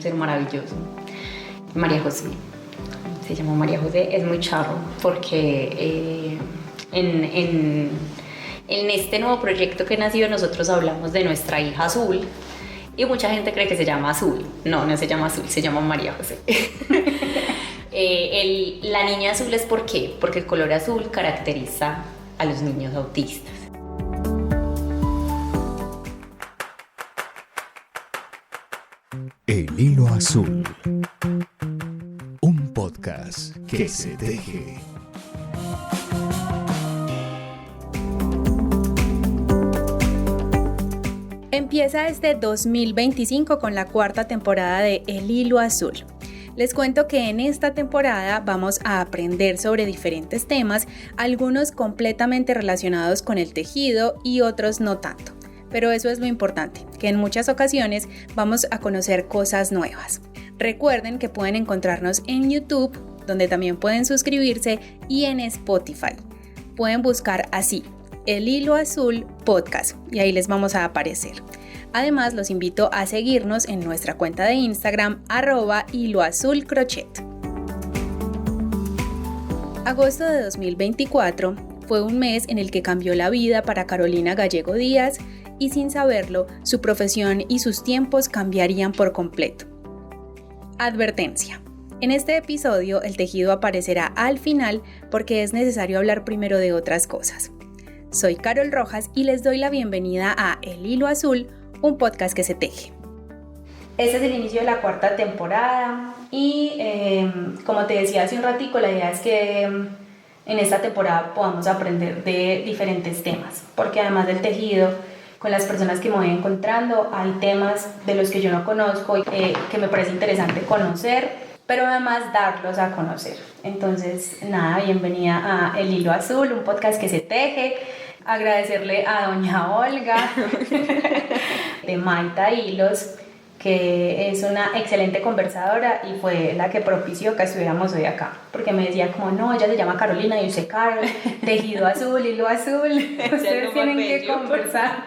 ser maravilloso. María José, se llama María José, es muy charro porque en este nuevo proyecto que nació nosotros hablamos de nuestra hija Azul y mucha gente cree que se llama Azul. No se llama Azul, se llama María José. La niña azul es ¿por qué? Porque el color azul caracteriza a los niños autistas. El hilo azul. Un podcast que se teje. Empieza este 2025 con la cuarta temporada de El hilo azul. Les cuento que en esta temporada vamos a aprender sobre diferentes temas, algunos completamente relacionados con el tejido y otros no tanto. Pero eso es lo importante, que en muchas ocasiones vamos a conocer cosas nuevas. Recuerden que pueden encontrarnos en YouTube, donde también pueden suscribirse, y en Spotify. Pueden buscar así, El Hilo Azul Podcast, y ahí les vamos a aparecer. Además, los invito a seguirnos en nuestra cuenta de Instagram, @hiloazulcrochet. Agosto de 2024 fue un mes en el que cambió la vida para Carolina Gallego Díaz y sin saberlo, su profesión y sus tiempos cambiarían por completo. Advertencia. En este episodio el tejido aparecerá al final porque es necesario hablar primero de otras cosas. Soy Carol Rojas y les doy la bienvenida a El Hilo Azul, un podcast que se teje. Este es el inicio de la cuarta temporada y como te decía hace un ratico, la idea es que en esta temporada podamos aprender de diferentes temas, porque además del tejido, con las personas que me voy encontrando, hay temas de los que yo no conozco y que me parece interesante conocer, pero además darlos a conocer. Entonces, nada, bienvenida a El Hilo Azul, un podcast que se teje. Agradecerle a doña Olga de Maita Hilos, que es una excelente conversadora y fue la que propició que estuviéramos hoy acá, porque me decía como, no, ella se llama Carolina y yo sé Carol, tejido azul, hilo azul, ustedes tienen que conversar.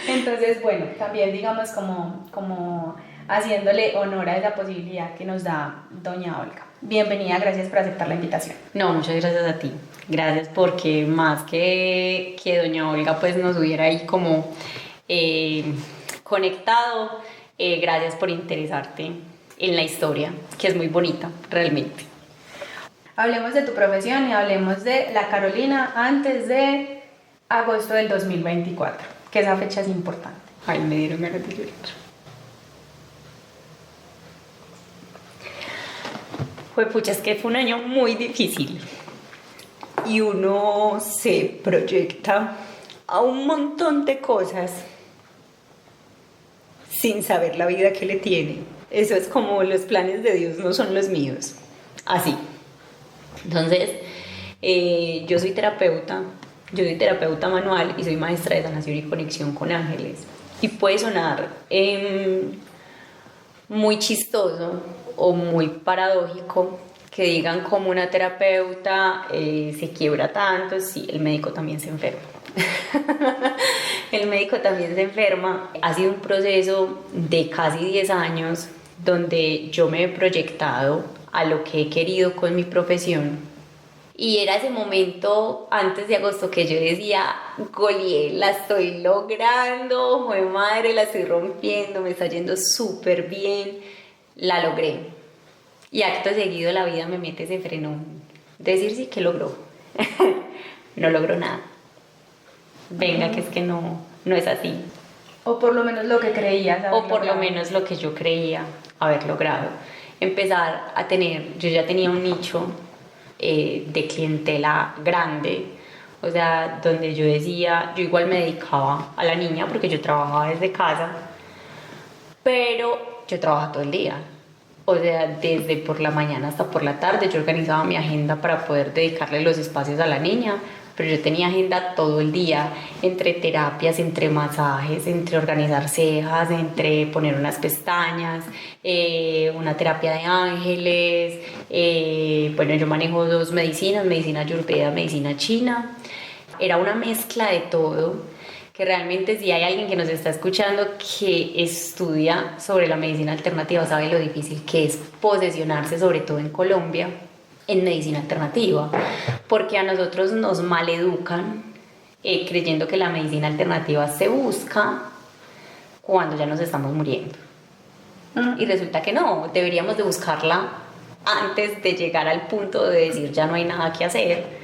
Entonces, bueno, también digamos como haciéndole honor a esa posibilidad que nos da doña Olga. Bienvenida, gracias por aceptar la invitación. No, muchas gracias a ti. Gracias porque más que doña Olga pues nos hubiera ahí como conectado, gracias por interesarte en la historia, que es muy bonita realmente. Hablemos de tu profesión y hablemos de la Carolina antes de agosto del 2024, que esa fecha es importante. Ay, me dieron ganas de llorar. Pucha, es que fue un año muy difícil y uno se proyecta a un montón de cosas sin saber la vida que le tiene. Eso es como los planes de Dios no son los míos, así. Entonces, yo soy terapeuta manual y soy maestra de sanación y conexión con ángeles. Y puede sonar muy chistoso o muy paradójico que digan como una terapeuta se quiebra tanto. Sí, el médico también se enferma. El médico también se enferma. Ha sido un proceso de casi 10 años donde yo me he proyectado a lo que he querido con mi profesión. Y era ese momento antes de agosto que yo decía, Goliel, la estoy logrando, ¡jue madre, la estoy rompiendo, me está yendo súper bien! La logré. Y acto seguido la vida me mete ese frenón. Decir sí que logró. No logró nada. Venga, que es que no es así. O por lo menos lo que creías. O por lo menos lo que yo creía haber logrado. Empezar a tener, yo ya tenía un nicho de clientela grande. O sea, donde yo decía, yo igual me dedicaba a la niña porque yo trabajaba desde casa. Pero yo trabajaba todo el día. O sea, desde por la mañana hasta por la tarde yo organizaba mi agenda para poder dedicarle los espacios a la niña, pero yo tenía agenda todo el día, entre terapias, entre masajes, entre organizar cejas, entre poner unas pestañas, una terapia de ángeles, bueno, yo manejo 2 medicinas, medicina ayurveda, medicina china. Era una mezcla de todo, que que realmente si hay alguien que nos está escuchando que estudia sobre la medicina alternativa, sabe lo difícil que es posesionarse, sobre todo en Colombia, en medicina alternativa, porque a nosotros nos maleducan creyendo que la medicina alternativa se busca cuando ya nos estamos muriendo. Y resulta que no, deberíamos de buscarla antes de llegar al punto de decir ya no hay nada que hacer.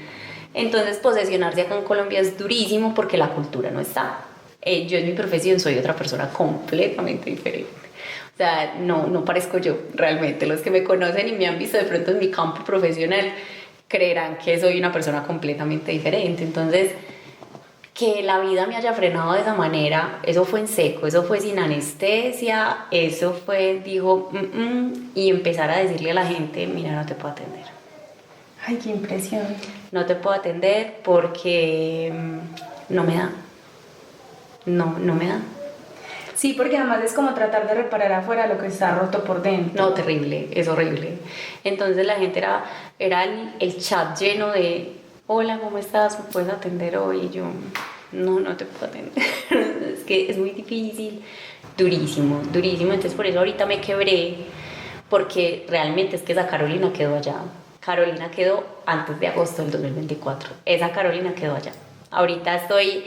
Entonces posesionarse acá en Colombia es durísimo porque la cultura no está. Yo en mi profesión soy otra persona completamente diferente. O sea, no parezco yo realmente. Los que me conocen y me han visto de pronto en mi campo profesional creerán que soy una persona completamente diferente. Entonces, que la vida me haya frenado de esa manera, eso fue en seco, eso fue sin anestesia, eso fue, y empezar a decirle a la gente, mira, no te puedo atender. Ay, qué impresión. No te puedo atender porque no me da. No me da. Sí, porque además es como tratar de reparar afuera lo que está roto por dentro. No, terrible, es horrible. Entonces la gente era el chat lleno de, hola, ¿cómo estás? ¿Me puedes atender hoy? Y yo, no te puedo atender. Es que es muy difícil, durísimo. Entonces por eso ahorita me quebré, porque realmente es que esa Carolina quedó allá. Carolina quedó antes de agosto del 2024. Esa Carolina quedó allá. Ahorita estoy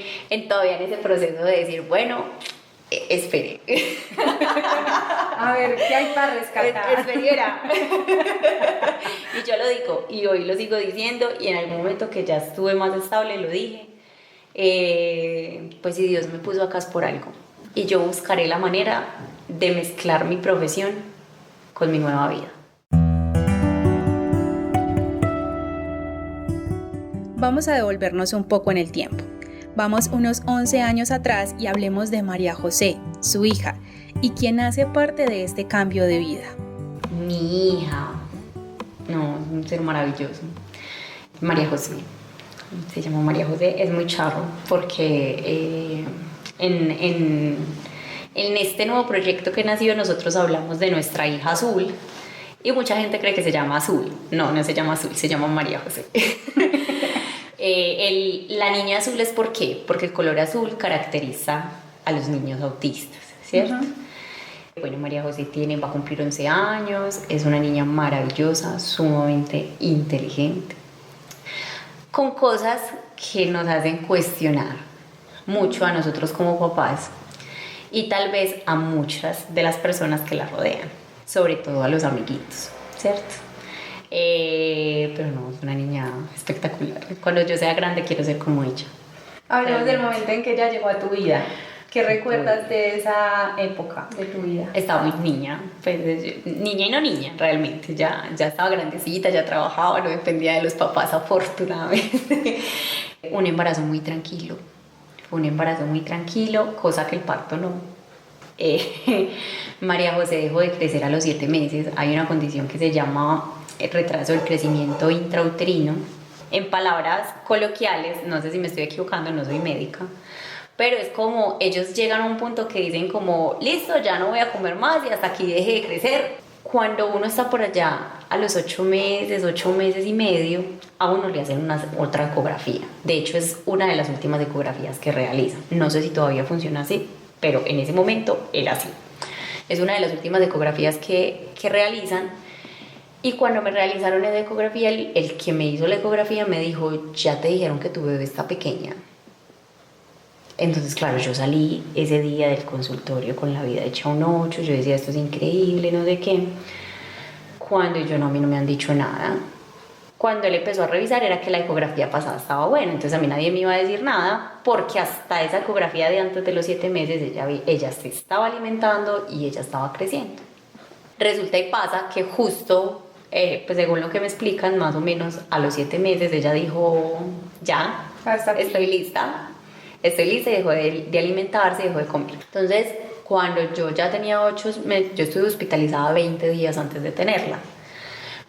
todavía en ese proceso de decir, bueno, espere. A ver, ¿qué hay para rescatar? Esperiera. Y yo lo digo, y hoy lo sigo diciendo, y en algún momento que ya estuve más estable lo dije. Pues si Dios me puso acá es por algo. Y yo buscaré la manera de mezclar mi profesión con mi nueva vida. Vamos a devolvernos un poco en el tiempo. Vamos unos 11 años atrás y hablemos de María José, su hija, y quien hace parte de este cambio de vida. Mi hija, no, es un ser maravilloso. María José, se llama María José, es muy charro porque en este nuevo proyecto que nació nosotros hablamos de nuestra hija Azul y mucha gente cree que se llama Azul. No se llama Azul, se llama María José. La niña azul es ¿por qué? Porque el color azul caracteriza a los niños autistas, ¿cierto? Bueno, María José va a cumplir 11 años, es una niña maravillosa, sumamente inteligente, con cosas que nos hacen cuestionar mucho a nosotros como papás y tal vez a muchas de las personas que la rodean, sobre todo a los amiguitos, ¿cierto? Pero no, es una niña espectacular. Cuando yo sea grande quiero ser como ella. Hablemos del momento en que ella llegó a tu vida. ¿Qué recuerdas de esa época de tu vida? Estaba muy niña, pues, niña y no niña, realmente. Ya estaba grandecita, ya trabajaba, no dependía de los papás, afortunadamente. Un embarazo muy tranquilo. Cosa que el parto no. María José dejó de crecer a los 7 meses. Hay una condición que se llama retraso del crecimiento intrauterino. En palabras coloquiales, no sé si me estoy equivocando, no soy médica, pero es como ellos llegan a un punto que dicen como, listo, ya no voy a comer más y hasta aquí deje de crecer. Cuando uno está por allá a los 8 meses y medio, a uno le hacen otra ecografía. De hecho, es una de las últimas ecografías que realizan. No sé si todavía funciona así, pero en ese momento era así. Es una de las últimas ecografías que realizan. Y cuando me realizaron esa ecografía, el que me hizo la ecografía me dijo, ya te dijeron que tu bebé está pequeña. Entonces, claro, yo salí ese día del consultorio con la vida hecha un 8, yo decía, esto es increíble, no sé qué. Cuando a mí no me han dicho nada. Cuando él empezó a revisar era que la ecografía pasada estaba buena, entonces a mí nadie me iba a decir nada, porque hasta esa ecografía de antes de los 7 meses ella se estaba alimentando y ella estaba creciendo. Resulta y pasa que justo, pues según lo que me explican, más o menos a los 7 meses ella dijo, ya, estoy lista y dejó de alimentarse, dejó de comer. Entonces, cuando yo ya tenía 8, yo estuve hospitalizada 20 días antes de tenerla,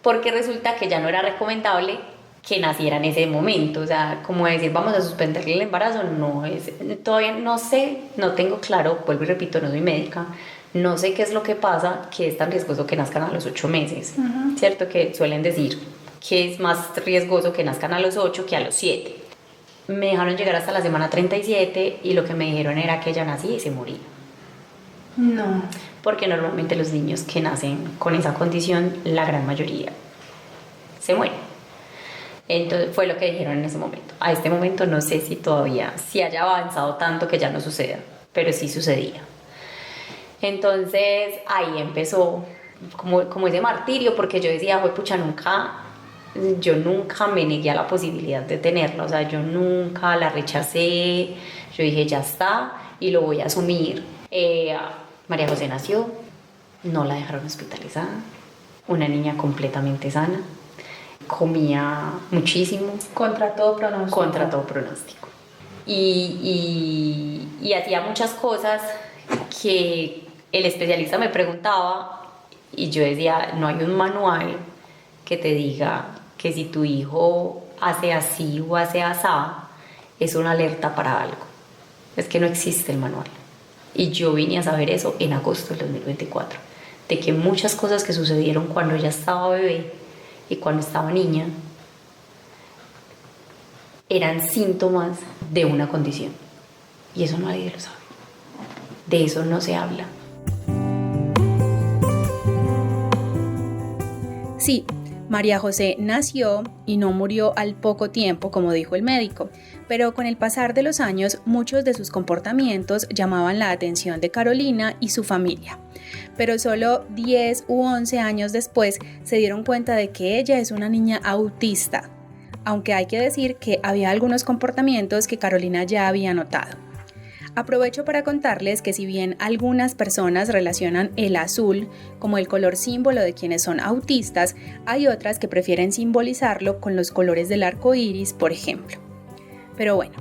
porque resulta que ya no era recomendable que naciera en ese momento, o sea, como decir, vamos a suspenderle el embarazo, todavía no sé, no tengo claro, vuelvo y repito, no soy médica, no sé qué es lo que pasa, que es tan riesgoso que nazcan a los 8 meses, ¿cierto? Que suelen decir que es más riesgoso que nazcan a los 8 que a los 7. Me dejaron llegar hasta la semana 37 y lo que me dijeron era que ella nacía y se moría. No. Porque normalmente los niños que nacen con esa condición, la gran mayoría se mueren. Entonces fue lo que dijeron en ese momento. A este momento no sé si todavía, si haya avanzado tanto que ya no suceda, pero sí sucedía. Entonces ahí empezó como ese martirio, porque yo decía, pucha, yo nunca me negué a la posibilidad de tenerla, o sea, yo nunca la rechacé, yo dije, ya está, y lo voy a asumir. María José nació, no la dejaron hospitalizada, una niña completamente sana, comía muchísimo. Contra todo pronóstico. Contra todo pronóstico. Y hacía muchas cosas que el especialista me preguntaba y yo decía, no hay un manual que te diga que si tu hijo hace así o hace asá, es una alerta para algo. Es que no existe el manual. Y yo vine a saber eso en agosto del 2024, de que muchas cosas que sucedieron cuando ella estaba bebé y cuando estaba niña eran síntomas de una condición. Y eso nadie lo sabe. De eso no se habla. Sí, María José nació y no murió al poco tiempo, como dijo el médico, pero con el pasar de los años muchos de sus comportamientos llamaban la atención de Carolina y su familia. Pero solo 10 u 11 años después se dieron cuenta de que ella es una niña autista, aunque hay que decir que había algunos comportamientos que Carolina ya había notado. Aprovecho para contarles que si bien algunas personas relacionan el azul como el color símbolo de quienes son autistas, hay otras que prefieren simbolizarlo con los colores del arco iris, por ejemplo. Pero bueno,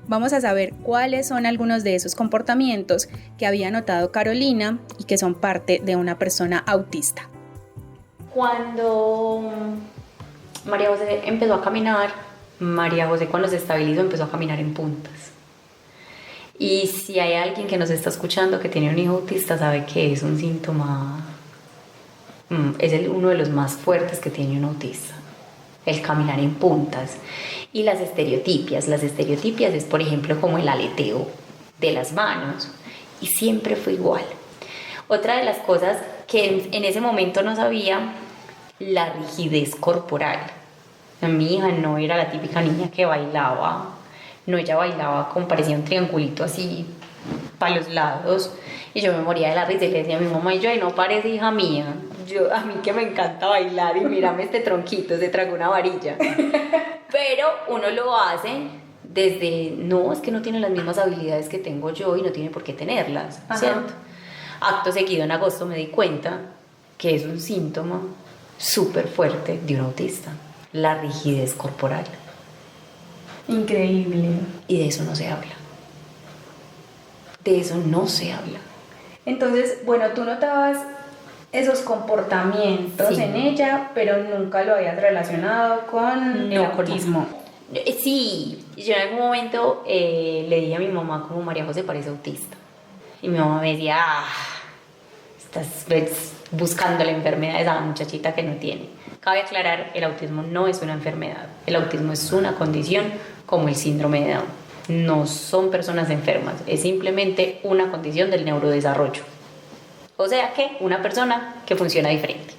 vamos a saber cuáles son algunos de esos comportamientos que había notado Carolina y que son parte de una persona autista. Cuando María José empezó a caminar, María José cuando se estabilizó empezó a caminar en puntas. Y si hay alguien que nos está escuchando que tiene un hijo autista, sabe que es un síntoma, es uno de los más fuertes que tiene un autista, el caminar en puntas. Y las estereotipias es, por ejemplo, como el aleteo de las manos, y siempre fue igual. Otra de las cosas que en ese momento no sabía, la rigidez corporal. Mi hija no era la típica niña que bailaba. No, ella bailaba como parecía un triangulito así para los lados y yo me moría de la risa y le decía a mi mamá, y yo, ay, no parece hija mía, a mí que me encanta bailar y mírame este tronquito, se tragó una varilla. Pero uno lo hace desde, no, es que no tiene las mismas habilidades que tengo yo y no tiene por qué tenerlas, ¿cierto? Acto seguido, en agosto me di cuenta que es un síntoma súper fuerte de un autista, la rigidez corporal. Increíble. Y de eso no se habla. De eso no se habla. Entonces, bueno, tú notabas esos comportamientos en ella, pero nunca lo habías relacionado con el autismo. Sí, yo en algún momento le dije a mi mamá como María José parece autista. Y mi mamá me decía, estás buscando la enfermedad de esa muchachita que no tiene. Cabe aclarar, el autismo no es una enfermedad. El autismo es una condición como el síndrome de Down. No son personas enfermas, es simplemente una condición del neurodesarrollo. O sea que una persona que funciona diferente.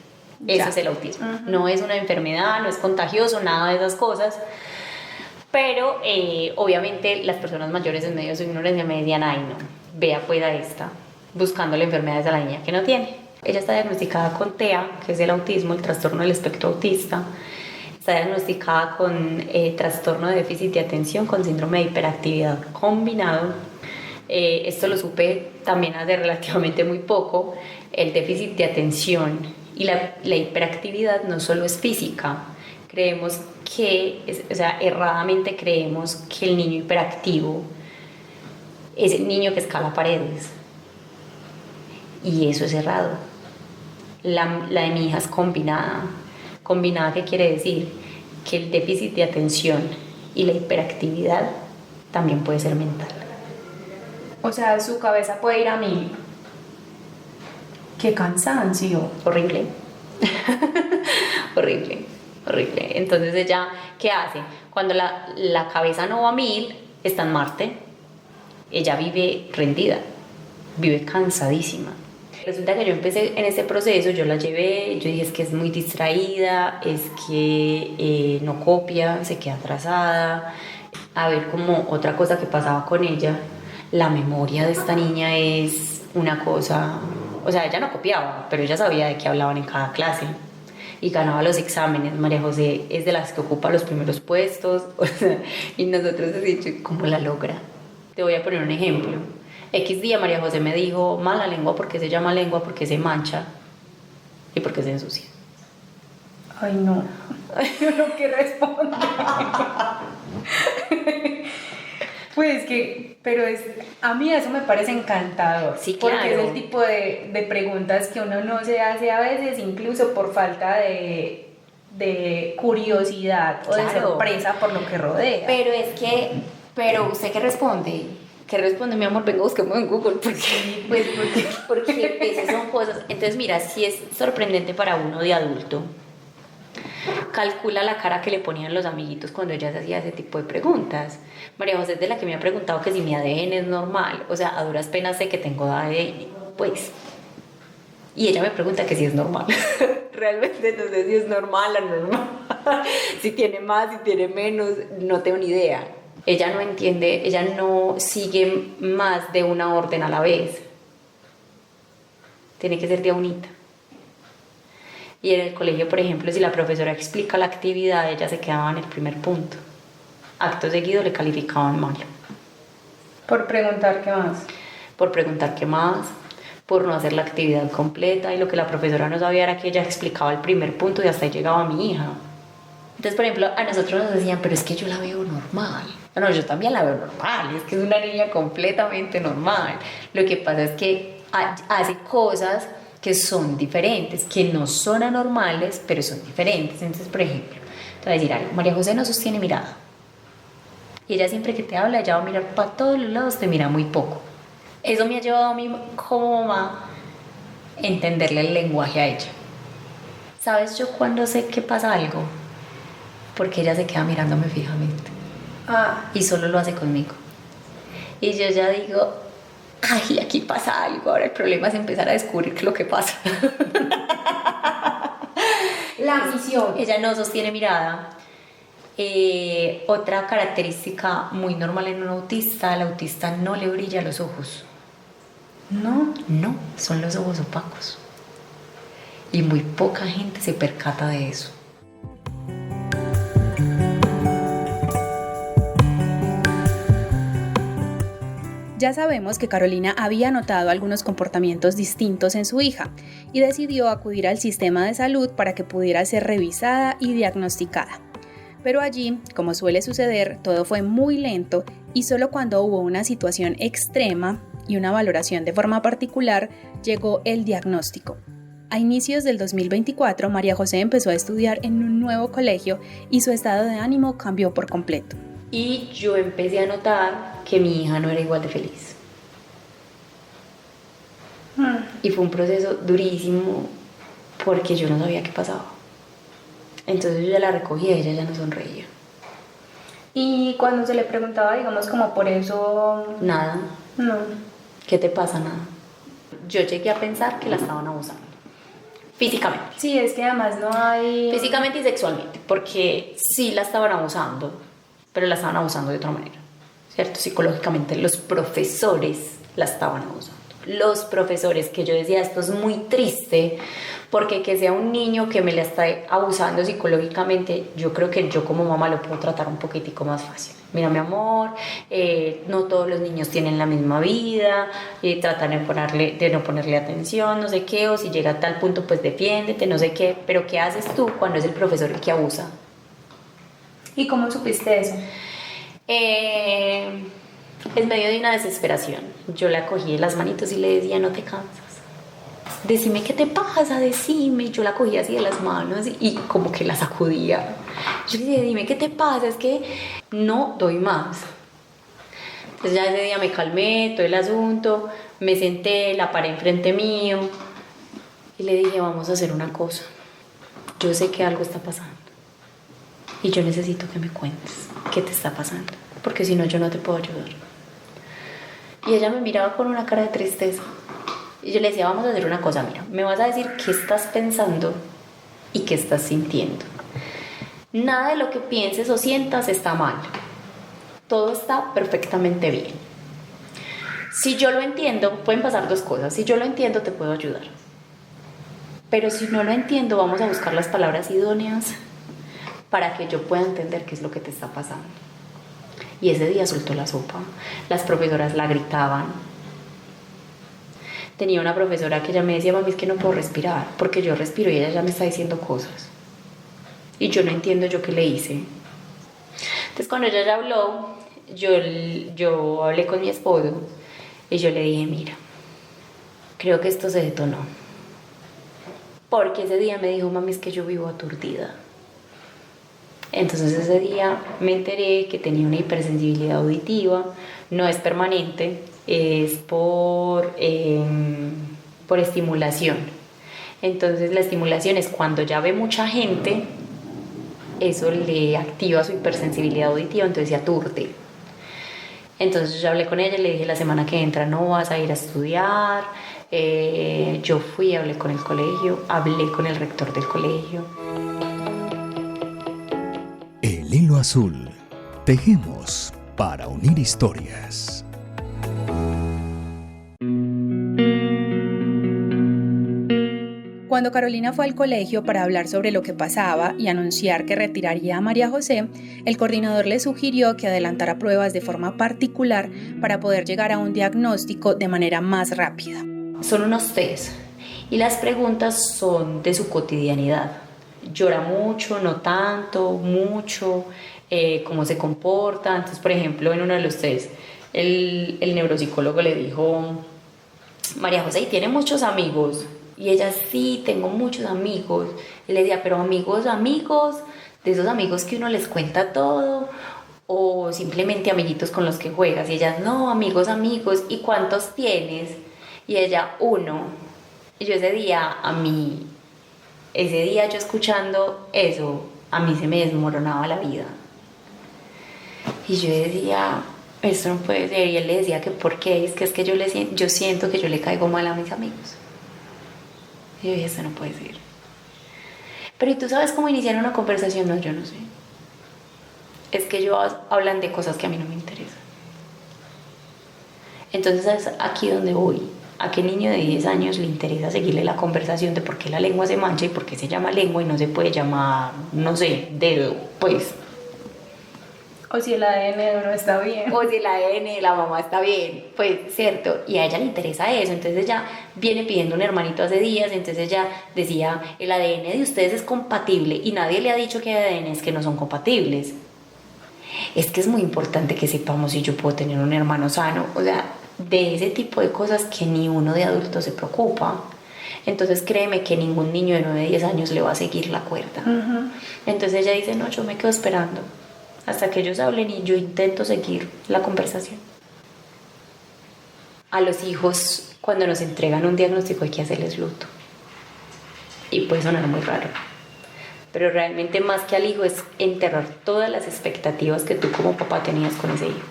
Eso es el autismo. No es una enfermedad, no es contagioso, nada de esas cosas. Pero obviamente las personas mayores en medio de su ignorancia me decían, ay no, vea pues a esta, buscando la enfermedad de la niña que no tiene. Ella está diagnosticada con TEA, que es el autismo, el trastorno del espectro autista. Está diagnosticada con trastorno de déficit de atención con síndrome de hiperactividad combinado. Esto lo supe también hace relativamente muy poco. El déficit de atención y la hiperactividad no solo es física. Creemos que, erradamente creemos que el niño hiperactivo es el niño que escala paredes. Y eso es errado. La de mi hija es combinada. ¿Combinada qué quiere decir? Que el déficit de atención y la hiperactividad también puede ser mental. O sea, su cabeza puede ir a 1000. ¡Qué cansancio! Horrible. Horrible. horrible. Entonces ella, ¿qué hace? Cuando la cabeza no va a 1000, está en Marte. Ella vive rendida, vive cansadísima. Resulta que yo empecé en este proceso, yo la llevé, yo dije es que es muy distraída, es que no copia, se queda atrasada. A ver, como otra cosa que pasaba con ella, la memoria de esta niña es una cosa, o sea, ella no copiaba, pero ella sabía de qué hablaban en cada clase y ganaba los exámenes. María José es de las que ocupa los primeros puestos, o sea, y nosotros decimos, ¿cómo la logra? Te voy a poner un ejemplo. X día María José me dijo, mala lengua, porque se llama lengua, porque se mancha y porque se ensucia. Ay, no. Yo no quiero responder. Pues que, pero a mí eso me parece encantador. Sí, claro. Porque es el tipo de preguntas que uno no se hace a veces, incluso por falta de curiosidad o de sorpresa por lo que rodea. Pero ¿usted qué responde? ¿Qué responde, mi amor? Venga, busquemos en Google, porque esas son cosas. Entonces, mira, si es sorprendente para uno de adulto, calcula la cara que le ponían los amiguitos cuando ella se hacía ese tipo de preguntas. María José es de la que me ha preguntado que si mi ADN es normal, o sea, a duras penas sé que tengo ADN, pues. Y ella me pregunta que si es normal. Realmente no sé si es normal o anormal. Si tiene más, si tiene menos, no tengo ni idea. Ella no entiende, ella no sigue más de una orden a la vez. Tiene que ser de a unita. Y en el colegio, por ejemplo, si la profesora explica la actividad, ella se quedaba en el primer punto. Acto seguido le calificaban mal. Por preguntar qué más. Por preguntar qué más, por no hacer la actividad completa. Y lo que la profesora no sabía era que ella explicaba el primer punto y hasta ahí llegaba mi hija. Entonces, por ejemplo, a nosotros nos decían, pero es que yo la veo normal. No, yo también la veo normal, es que es una niña completamente normal. Lo que pasa es que hace cosas que son diferentes, que no son anormales, pero son diferentes. Entonces, por ejemplo, te voy a decir algo, María José no sostiene mirada. Y ella siempre que te habla, ella va a mirar para todos los lados, te mira muy poco. Eso me ha llevado a mí como mamá entenderle el lenguaje a ella. ¿Sabes yo cuando sé que pasa algo? Porque ella se queda mirándome fijamente. Y solo lo hace conmigo. Y yo ya digo, ay, aquí pasa algo. Ahora el problema es empezar a descubrir qué es lo que pasa. La misión. Ella no sostiene mirada. Otra característica muy normal en un autista, al autista no le brilla los ojos. No. No, son los ojos opacos. Y muy poca gente se percata de eso. Ya sabemos que Carolina había notado algunos comportamientos distintos en su hija y decidió acudir al sistema de salud para que pudiera ser revisada y diagnosticada. Pero allí, como suele suceder, todo fue muy lento y solo cuando hubo una situación extrema y una valoración de forma particular, llegó el diagnóstico. A inicios del 2024, María José empezó a estudiar en un nuevo colegio y su estado de ánimo cambió por completo. Y yo empecé a notar que mi hija no era igual de feliz. Y fue un proceso durísimo porque yo no sabía qué pasaba. Entonces yo ya la recogía y ella ya no sonreía. Y cuando se le preguntaba, digamos, como por eso... Nada. No. ¿Qué te pasa? Nada. Yo llegué a pensar que la estaban abusando. Físicamente. Sí, es que además no hay... Físicamente y sexualmente, porque sí la estaban abusando, pero la estaban abusando de otra manera, ¿cierto? Psicológicamente los profesores la estaban abusando. Los profesores, que yo decía, esto es muy triste, porque que sea un niño que me la está abusando psicológicamente, yo creo que yo como mamá lo puedo tratar un poquitico más fácil. Mira, mi amor, no todos los niños tienen la misma vida, tratan de no ponerle atención, no sé qué, o si llega a tal punto, pues defiéndete, no sé qué, pero ¿qué haces tú cuando es el profesor el que abusa? ¿Y cómo supiste eso? En medio de una desesperación, yo la cogí de las manitos y le decía, no te cansas, decime qué te pasa, decime. Yo la cogía así de las manos y como que la sacudía. Yo le decía, dime qué te pasa, es que no doy más. Entonces ya ese día me calmé, todo el asunto, me senté, la paré enfrente mío y le dije, vamos a hacer una cosa, yo sé que algo está pasando, y yo necesito que me cuentes qué te está pasando, porque si no yo no te puedo ayudar. Y ella me miraba con una cara de tristeza y yo le decía, vamos a hacer una cosa, mira, me vas a decir qué estás pensando y qué estás sintiendo. Nada de lo que pienses o sientas está mal, todo está perfectamente bien. Si yo lo entiendo, pueden pasar dos cosas. Si yo lo entiendo, te puedo ayudar, pero si no lo entiendo, vamos a buscar las palabras idóneas para que yo pueda entender qué es lo que te está pasando. Y ese día soltó la sopa. Las profesoras la gritaban. Tenía una profesora que ella me decía, mami, es que no puedo respirar, porque yo respiro y ella ya me está diciendo cosas y yo no entiendo yo qué le hice. Entonces cuando ella ya habló, yo hablé con mi esposo y yo le dije, mira, creo que esto se detonó, porque ese día me dijo, mami, es que yo vivo aturdida. Entonces ese día me enteré que tenía una hipersensibilidad auditiva, no es permanente, es por estimulación. Entonces la estimulación es cuando ya ve mucha gente, eso le activa su hipersensibilidad auditiva, entonces se aturde. Entonces yo hablé con ella y le dije, la semana que entra no vas a ir a estudiar. Yo fui, hablé con el colegio, hablé con el rector del colegio. El hilo azul. Tejemos para unir historias. Cuando Carolina fue al colegio para hablar sobre lo que pasaba y anunciar que retiraría a María José, el coordinador le sugirió que adelantara pruebas de forma particular para poder llegar a un diagnóstico de manera más rápida. Son unos test y las preguntas son de su cotidianidad. Llora mucho, no tanto, mucho, cómo se comporta. Entonces, por ejemplo, en uno de los test, el neuropsicólogo le dijo, María José, ¿y tiene muchos amigos? Y ella, sí, tengo muchos amigos. Y le decía, pero amigos, de esos amigos que uno les cuenta todo, o simplemente amiguitos con los que juegas. Y ella, no, amigos, ¿y cuántos tienes? Y ella, 1. Y yo ese día yo escuchando eso, a mí se me desmoronaba la vida. Y yo decía, esto no puede ser. Y él le decía que por qué, es que yo siento que yo le caigo mal a mis amigos. Y yo dije, esto no puede ser. Pero ¿y tú sabes cómo iniciar una conversación? No, yo no sé. Es que ellos hablan de cosas que a mí no me interesan. Entonces es aquí donde voy. ¿A qué niño de 10 años le interesa seguirle la conversación de por qué la lengua se mancha y por qué se llama lengua y no se puede llamar, no sé, dedo? Pues. O si el ADN de uno está bien. O si el ADN de la mamá está bien, pues cierto. Y a ella le interesa eso. Entonces ella viene pidiendo un hermanito hace días. Entonces ella decía, el ADN de ustedes es compatible. Y nadie le ha dicho que hay ADNs que no son compatibles. Es que es muy importante que sepamos si yo puedo tener un hermano sano. O sea, de ese tipo de cosas que ni uno de adulto se preocupa. Entonces créeme que ningún niño de 9, 10 años le va a seguir la cuerda. Entonces ella dice, no, yo me quedo esperando hasta que ellos hablen y yo intento seguir la conversación. A los hijos, cuando nos entregan un diagnóstico, hay que hacerles luto. Y puede sonar muy raro, pero realmente más que al hijo es enterrar todas las expectativas que tú como papá tenías con ese hijo.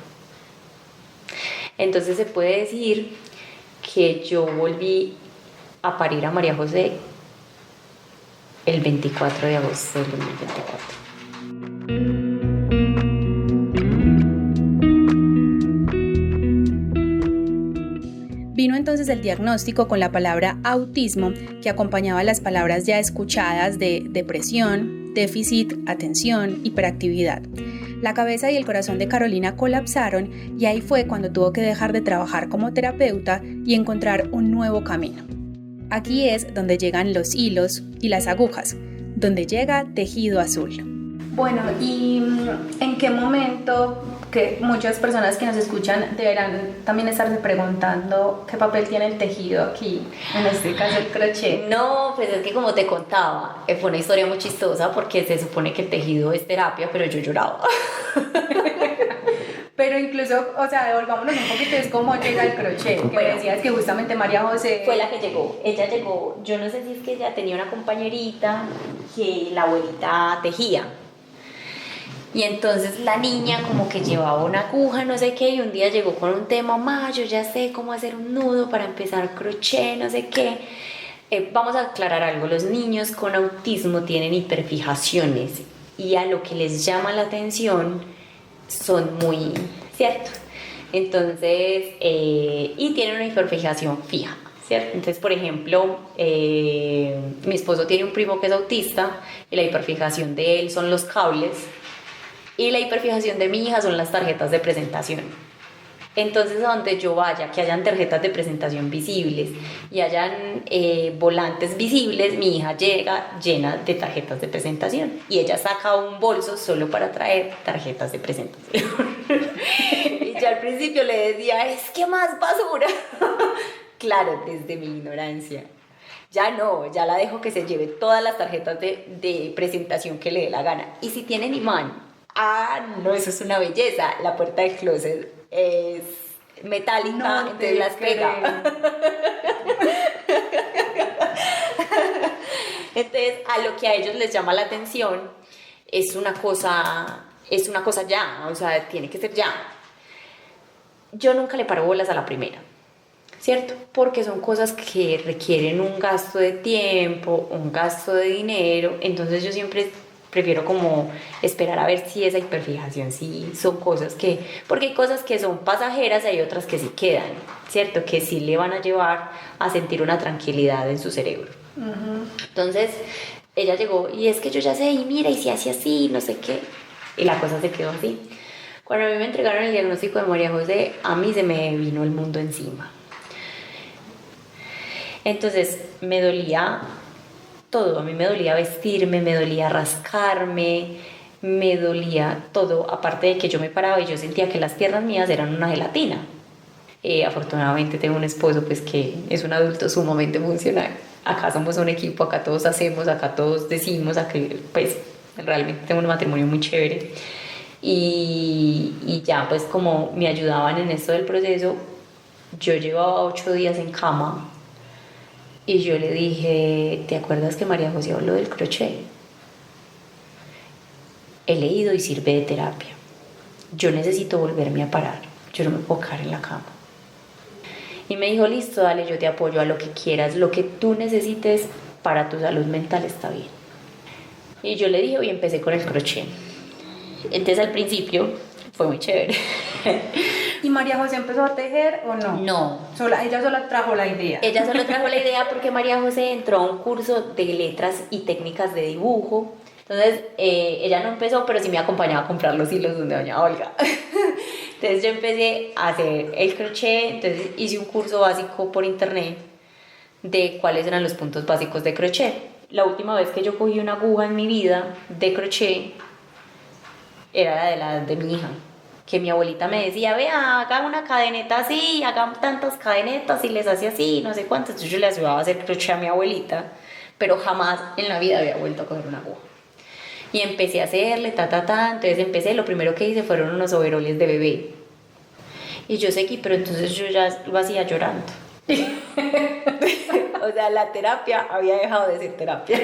Entonces se puede decir que yo volví a parir a María José el 24 de agosto del 2024. Vino entonces el diagnóstico con la palabra autismo, que acompañaba las palabras ya escuchadas de depresión, déficit, atención, hiperactividad. La cabeza y el corazón de Carolina colapsaron y ahí fue cuando tuvo que dejar de trabajar como terapeuta y encontrar un nuevo camino. Aquí es donde llegan los hilos y las agujas, donde llega Tejido Azul. Bueno, ¿y en qué momento, que muchas personas que nos escuchan deberán también estarse preguntando qué papel tiene el tejido aquí, en este caso el crochet? No, pues es que como te contaba, fue una historia muy chistosa porque se supone que el tejido es terapia, pero yo lloraba. Pero incluso, o sea, devolvámonos un poquito, es como llega el crochet, que Bueno, decías que justamente María José... Fue la que llegó, ella llegó, yo no sé si es que ella tenía una compañerita que la abuelita tejía. Y entonces la niña como que llevaba una aguja, no sé qué, y un día llegó con un tema, ma, yo ya sé cómo hacer un nudo para empezar crochet, no sé qué. Vamos a aclarar algo, los niños con autismo tienen hiperfijaciones y a lo que les llama la atención son muy, ¿cierto? Entonces, y tienen una hiperfijación fija, ¿cierto? Entonces, por ejemplo, mi esposo tiene un primo que es autista y la hiperfijación de él son los cables y la hiperfijación de mi hija son las tarjetas de presentación. Entonces, a donde yo vaya, que hayan tarjetas de presentación visibles y hayan volantes visibles, mi hija llega llena de tarjetas de presentación y ella saca un bolso solo para traer tarjetas de presentación. Y yo al principio le decía, es que más basura. Claro, desde mi ignorancia. Ya no, ya la dejo que se lleve todas las tarjetas de presentación que le dé la gana. Y si tienen imán, no, eso es una belleza. La puerta del closet es metálica, No entonces las pega. Entonces, a lo que a ellos les llama la atención es una cosa ya, o sea, tiene que ser ya. Yo nunca le paro bolas a la primera, ¿cierto? Porque son cosas que requieren un gasto de tiempo, un gasto de dinero, entonces yo siempre prefiero como esperar a ver si esa hiperfijación sí son cosas que, porque hay cosas que son pasajeras y hay otras que sí quedan, ¿cierto? Que sí le van a llevar a sentir una tranquilidad en su cerebro. Entonces ella llegó y es que yo ya sé, y mira, y si hace así, no sé qué, y la cosa se quedó así. Cuando a mí me entregaron el diagnóstico de María José, a mí se me vino el mundo encima. Entonces me dolía todo, a mí me dolía vestirme, me dolía rascarme, me dolía todo, aparte de que yo me paraba y yo sentía que las piernas mías eran una gelatina. Afortunadamente tengo un esposo pues que es un adulto sumamente funcional. Acá somos un equipo, acá todos hacemos, acá todos decimos, acá pues realmente tengo un matrimonio muy chévere. Y ya pues como me ayudaban en esto del proceso, yo llevaba 8 días en cama. Y yo le dije, ¿te acuerdas que María José habló del crochet? He leído y sirve de terapia. Yo necesito volverme a parar. Yo no me puedo quedar en la cama. Y me dijo, listo, dale, yo te apoyo a lo que quieras. Lo que tú necesites para tu salud mental está bien. Y yo le dije, y empecé con el crochet. Entonces al principio fue muy chévere. ¿Y María José empezó a tejer o no? No. Ella sola trajo la idea. Ella solo trajo la idea porque María José entró a un curso de letras y técnicas de dibujo. Entonces, ella no empezó, pero sí me acompañaba a comprar los hilos donde doña Olga. Entonces yo empecé a hacer el crochet, entonces hice un curso básico por internet de cuáles eran los puntos básicos de crochet. La última vez que yo cogí una aguja en mi vida de crochet era la de mi hija. Que mi abuelita me decía, vea, haga una cadeneta así, haga tantas cadenetas y les hacía así, no sé cuántas. Entonces yo le ayudaba a hacer crochet a mi abuelita, pero jamás en la vida había vuelto a coger una aguja. Y empecé a hacerle, entonces lo primero que hice fueron unos overoles de bebé. Y yo seguí, pero entonces yo ya lo hacía llorando. O sea, la terapia había dejado de ser terapia.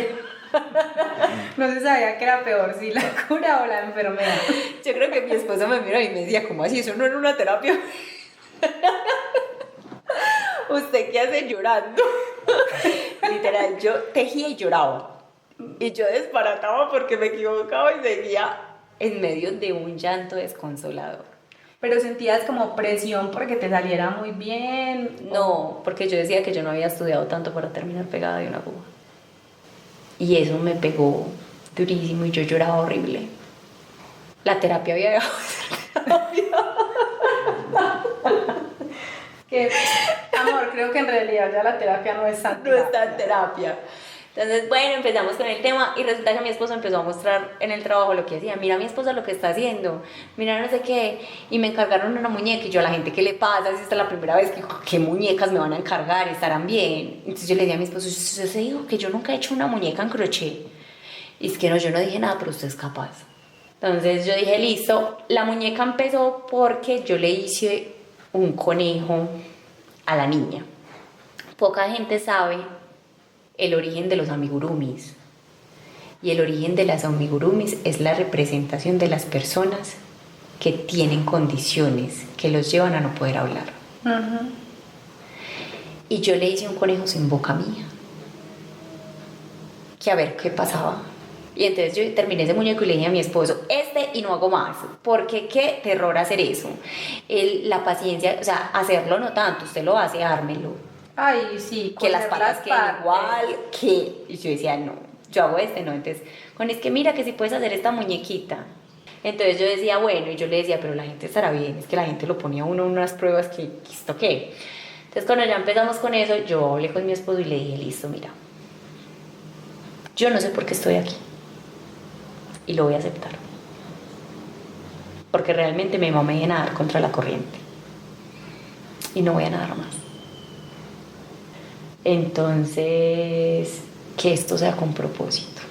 No se sabía qué era peor, si la cura o la enfermedad. Yo creo que mi esposo me miró y me decía, ¿cómo así? ¿Eso no era una terapia? ¿Usted qué hace llorando? Literal, yo tejía y lloraba. Y yo desbarataba porque me equivocaba y seguía en medio de un llanto desconsolador. Pero sentías como presión porque te saliera muy bien. No, porque yo decía que yo no había estudiado tanto para terminar pegada de una aguja. Y eso me pegó durísimo y yo lloraba horrible. La terapia había dejado de ser terapia. Que, amor, creo que en realidad ya la terapia no es tan terapia. No está en terapia. Entonces, bueno, empezamos con el tema y resulta que mi esposo empezó a mostrar en el trabajo lo que hacía. Mira mi esposa lo que está haciendo, mira no sé qué. Y me encargaron una muñeca y yo a la gente, ¿qué le pasa? Si esta es la primera vez, ¿qué muñecas me van a encargar? ¿Estarán bien? Entonces yo le dije a mi esposo, usted se dijo que yo nunca he hecho una muñeca en crochet. Y es que no, yo no dije nada, pero usted es capaz. Entonces yo dije, listo. La muñeca empezó porque yo le hice un conejo a la niña. Poca gente sabe el origen de los amigurumis. Y el origen de las amigurumis es la representación de las personas que tienen condiciones que los llevan a no poder hablar. Y yo le hice un conejo sin boca mía, que a ver qué pasaba. Y entonces yo terminé ese muñeco y le dije a mi esposo, y no hago más, porque qué terror hacer eso. La paciencia, o sea, hacerlo no tanto, usted lo hace, ármelo. Ay, sí, Que las patas queden igual, que... Y yo decía, no, yo hago no. Entonces, es que mira que si puedes hacer esta muñequita. Entonces yo decía, bueno, y yo le decía, pero la gente estará bien, es que la gente lo ponía a uno en unas pruebas que ¿esto qué? Entonces cuando ya empezamos con eso, yo hablé con mi esposo y le dije, listo, mira, yo no sé por qué estoy aquí. Y lo voy a aceptar. Porque realmente me mamé de nadar contra la corriente. Y no voy a nadar más. Entonces, que esto sea con propósito.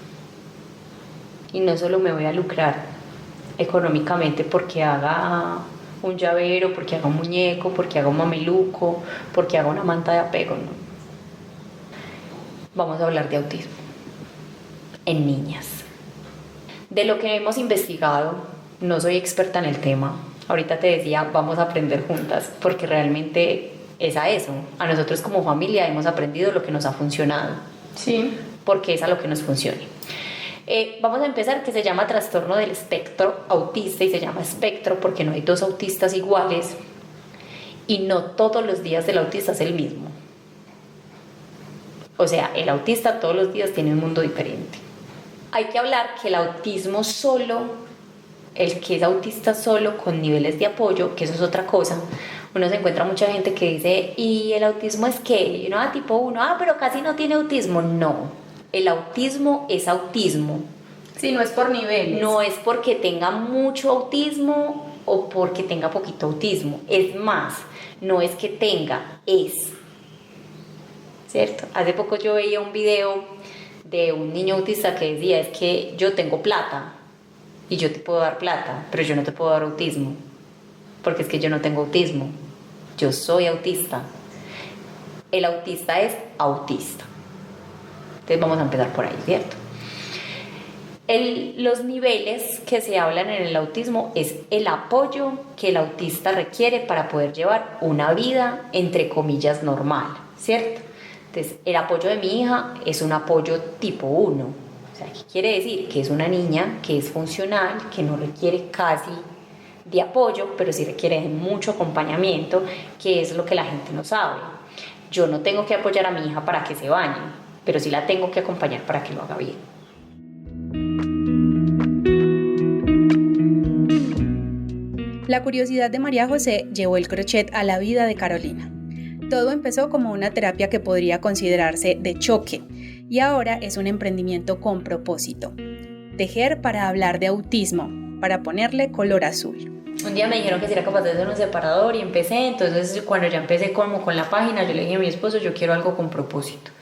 Y no solo me voy a lucrar económicamente porque haga un llavero, porque haga un muñeco, porque haga un mameluco, porque haga una manta de apego, no. Vamos a hablar de autismo en niñas. De lo que hemos investigado, no soy experta en el tema. Ahorita te decía, vamos a aprender juntas, porque realmente es a eso. A nosotros como familia hemos aprendido lo que nos ha funcionado. Sí. Porque es a lo que nos funcione. Vamos a empezar, que se llama trastorno del espectro autista, y se llama espectro porque no hay dos autistas iguales y no todos los días del autista es el mismo. O sea, el autista todos los días tiene un mundo diferente. Hay que hablar que el autismo solo, el que es autista solo con niveles de apoyo, que eso es otra cosa. Uno se encuentra mucha gente que dice, ¿y el autismo es qué? Tipo 1, pero casi no tiene autismo. No, el autismo es autismo. Sí, no es por niveles. No es porque tenga mucho autismo o porque tenga poquito autismo. Es más, no es que tenga, es. ¿Cierto? Hace poco yo veía un video de un niño autista que decía, es que yo tengo plata y yo te puedo dar plata, pero yo no te puedo dar autismo, porque es que yo no tengo autismo, yo soy autista. El autista es autista. Entonces vamos a empezar por ahí, ¿cierto? Los niveles que se hablan en el autismo es el apoyo que el autista requiere para poder llevar una vida, entre comillas, normal, ¿cierto? Entonces, el apoyo de mi hija es un apoyo tipo 1. O sea, ¿qué quiere decir? Que es una niña que es funcional, que no requiere casi de apoyo, pero sí requiere de mucho acompañamiento, que es lo que la gente no sabe. Yo no tengo que apoyar a mi hija para que se bañe, pero sí la tengo que acompañar para que lo haga bien. La curiosidad de María José llevó el crochet a la vida de Carolina. Todo empezó como una terapia que podría considerarse de choque y ahora es un emprendimiento con propósito. Tejer para hablar de autismo, para ponerle color azul. Un día me dijeron que si era capaz de hacer un separador y empecé, entonces cuando ya empecé como con la página, yo le dije a mi esposo, yo quiero algo con propósito.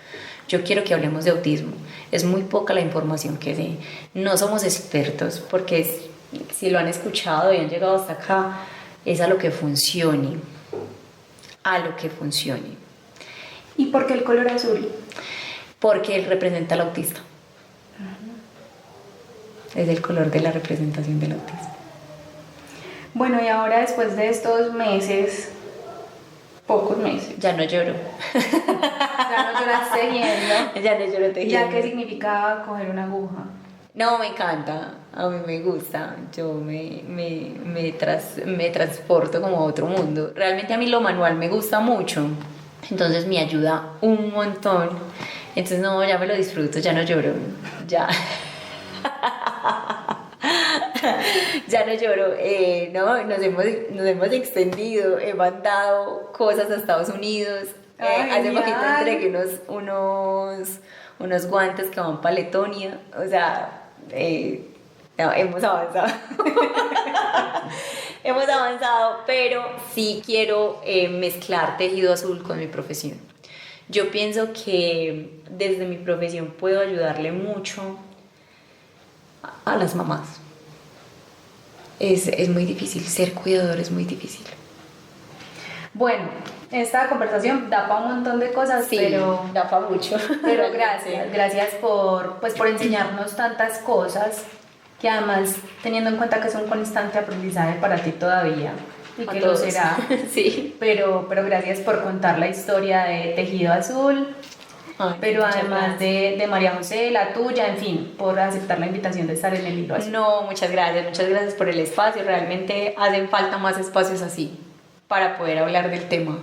Yo quiero que hablemos de autismo. Es muy poca la información que sé. No somos expertos porque si lo han escuchado y han llegado hasta acá, es a lo que funcione. A lo que funcione. ¿Y por qué el color azul? Porque él representa al autista. Es el color de la representación del autismo. Bueno, y ahora después de estos meses, pocos meses, ya no lloro. ya no lloras tejiendo. Ya no lloro tejiendo. ¿Ya qué significaba coger una aguja? No, me encanta, a mí me gusta, yo me transporto como a otro mundo. Realmente a mí lo manual me gusta mucho, entonces me ayuda un montón. Entonces no, ya me lo disfruto, ya no lloro, ya. Ya no lloro, no, nos hemos extendido, he mandado cosas a Estados Unidos. Hace poquito entregué unos guantes que van para Letonia, o sea, no, hemos avanzado. Hemos avanzado, pero sí quiero mezclar tejido azul con mi profesión. Yo pienso que desde mi profesión puedo ayudarle mucho a las mamás. Es muy difícil, ser cuidador es muy difícil. Bueno, esta conversación da para un montón de cosas, Sí, pero da para mucho. Pero gracias por enseñarnos tantas cosas que además teniendo en cuenta que es un constante aprendizaje para ti todavía y A que todos. lo será. Sí. Pero gracias por contar la historia de Tejido Azul, Ay, pero muchas además gracias. de María José, la tuya, en fin, por aceptar la invitación de estar en el Hilo Azul. No, muchas gracias por el espacio. Realmente hacen falta más espacios así para poder hablar del tema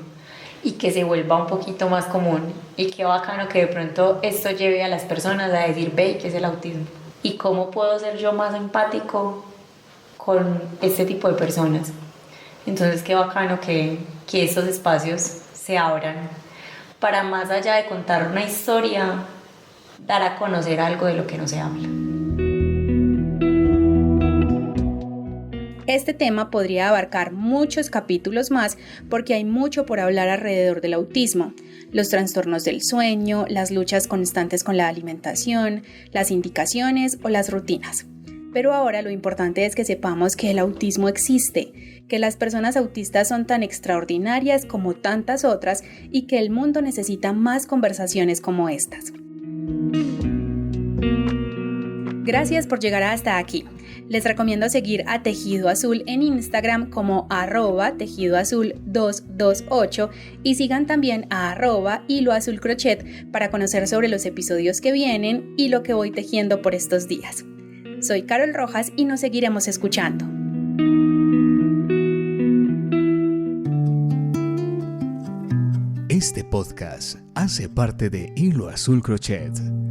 y que se vuelva un poquito más común. Y qué bacano que de pronto esto lleve a las personas a decir, ve, ¿qué es el autismo? ¿Y cómo puedo ser yo más empático con este tipo de personas? Entonces, qué bacano que estos espacios se abran para, más allá de contar una historia, dar a conocer algo de lo que no se habla. Este tema podría abarcar muchos capítulos más porque hay mucho por hablar alrededor del autismo, los trastornos del sueño, las luchas constantes con la alimentación, las indicaciones o las rutinas. Pero ahora lo importante es que sepamos que el autismo existe, que las personas autistas son tan extraordinarias como tantas otras y que el mundo necesita más conversaciones como estas. Gracias por llegar hasta aquí. Les recomiendo seguir a Tejido Azul en Instagram como @tejidoazul228 y sigan también a @hiloazulcrochet para conocer sobre los episodios que vienen y lo que voy tejiendo por estos días. Soy Carol Rojas y nos seguiremos escuchando. Este podcast hace parte de Hilo Azul Crochet.